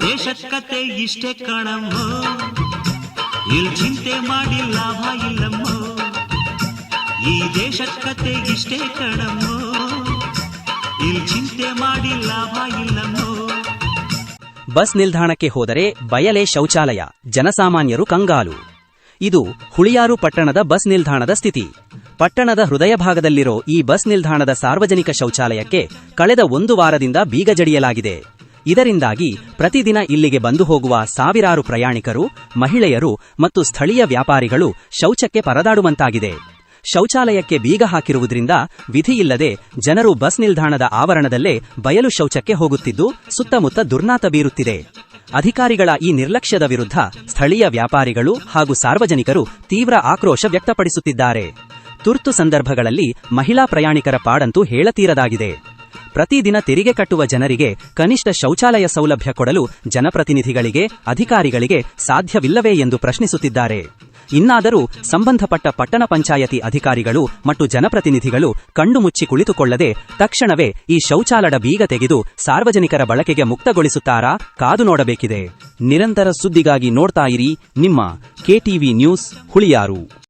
ದೇಶಕ್ಕತೆ ಇಷ್ಟೇ ಕಣಮ್ಮೋ, ಇಲ್ಲಿ ಚಿಂತೆ ಮಾಡಿ ಲಾಭ ಇಲ್ಲಮ್ಮೋ. ಈ ದೇಶಕ್ಕತೆ ಇಷ್ಟೇ ಕಣಮ್ಮೋ, ಇಲ್ಲಿ ಚಿಂತೆ ಮಾಡಿ ಲಾಭ ಇಲ್ಲಮ್ಮೋ. ಬಸ್ ನಿಲ್ದಾಣಕ್ಕೆ ಹೋದರೆ ಬಯಲೇ ಶೌಚಾಲಯ, ಜನಸಾಮಾನ್ಯರು ಕಂಗಾಲು. ಇದು ಹುಳಿಯಾರು ಪಟ್ಟಣದ ಬಸ್ ನಿಲ್ದಾಣದ ಸ್ಥಿತಿ. ಪಟ್ಟಣದ ಹೃದಯ ಭಾಗದಲ್ಲಿರೋ ಈ ಬಸ್ ನಿಲ್ದಾಣದ ಸಾರ್ವಜನಿಕ ಶೌಚಾಲಯಕ್ಕೆ ಕಳೆದ 1 ವಾರದಿಂದ ಬೀಗ ಜಡಿಯಲಾಗಿದೆ. ಇದರಿಂದಾಗಿ ಪ್ರತಿದಿನ ಇಲ್ಲಿಗೆ ಬಂದು ಹೋಗುವ ಸಾವಿರಾರು ಪ್ರಯಾಣಿಕರು, ಮಹಿಳೆಯರು ಮತ್ತು ಸ್ಥಳೀಯ ವ್ಯಾಪಾರಿಗಳು ಶೌಚಕ್ಕೆ ಪರದಾಡುವಂತಾಗಿದೆ. ಶೌಚಾಲಯಕ್ಕೆ ಬೀಗ ಹಾಕಿರುವುದರಿಂದ ವಿಧಿಯಿಲ್ಲದೆ ಜನರು ಬಸ್ ನಿಲ್ದಾಣದ ಆವರಣದಲ್ಲೇ ಬಯಲು ಶೌಚಕ್ಕೆ ಹೋಗುತ್ತಿದ್ದು ಸುತ್ತಮುತ್ತ ದುರ್ನಾತ ಬೀರುತ್ತಿದೆ. ಅಧಿಕಾರಿಗಳ ಈ ನಿರ್ಲಕ್ಷ್ಯದ ವಿರುದ್ಧ ಸ್ಥಳೀಯ ವ್ಯಾಪಾರಿಗಳು ಹಾಗೂ ಸಾರ್ವಜನಿಕರು ತೀವ್ರ ಆಕ್ರೋಶ ವ್ಯಕ್ತಪಡಿಸುತ್ತಿದ್ದಾರೆ. ತುರ್ತು ಸಂದರ್ಭಗಳಲ್ಲಿ ಮಹಿಳಾ ಪ್ರಯಾಣಿಕರ ಪಾಡಂತೂ ಹೇಳತೀರದಾಗಿದೆ. ಪ್ರತಿದಿನ ತೆರಿಗೆ ಕಟ್ಟುವ ಜನರಿಗೆ ಕನಿಷ್ಠ ಶೌಚಾಲಯ ಸೌಲಭ್ಯ ಕೊಡಲು ಜನಪ್ರತಿನಿಧಿಗಳಿಗೆ, ಅಧಿಕಾರಿಗಳಿಗೆ ಸಾಧ್ಯವಿಲ್ಲವೇ ಎಂದು ಪ್ರಶ್ನಿಸುತ್ತಿದ್ದಾರೆ. ಇನ್ನಾದರೂ ಸಂಬಂಧಪಟ್ಟ ಪಟ್ಟಣ ಪಂಚಾಯತಿ ಅಧಿಕಾರಿಗಳು ಮತ್ತು ಜನಪ್ರತಿನಿಧಿಗಳು ಕಣ್ಣು ಮುಚ್ಚಿ ಕುಳಿತುಕೊಳ್ಳದೆ ತಕ್ಷಣವೇ ಈ ಶೌಚಾಲಯದ ಬೀಗ ತೆಗೆದು ಸಾರ್ವಜನಿಕರ ಬಳಕೆಗೆ ಮುಕ್ತಗೊಳಿಸುತ್ತಾರಾ ಕಾದು ನೋಡಬೇಕಿದೆ. ನಿರಂತರ ಸುದ್ದಿಗಾಗಿ ನೋಡ್ತಾ ಇರಿ ನಿಮ್ಮ KTV ನ್ಯೂಸ್ ಹುಳಿಯಾರು.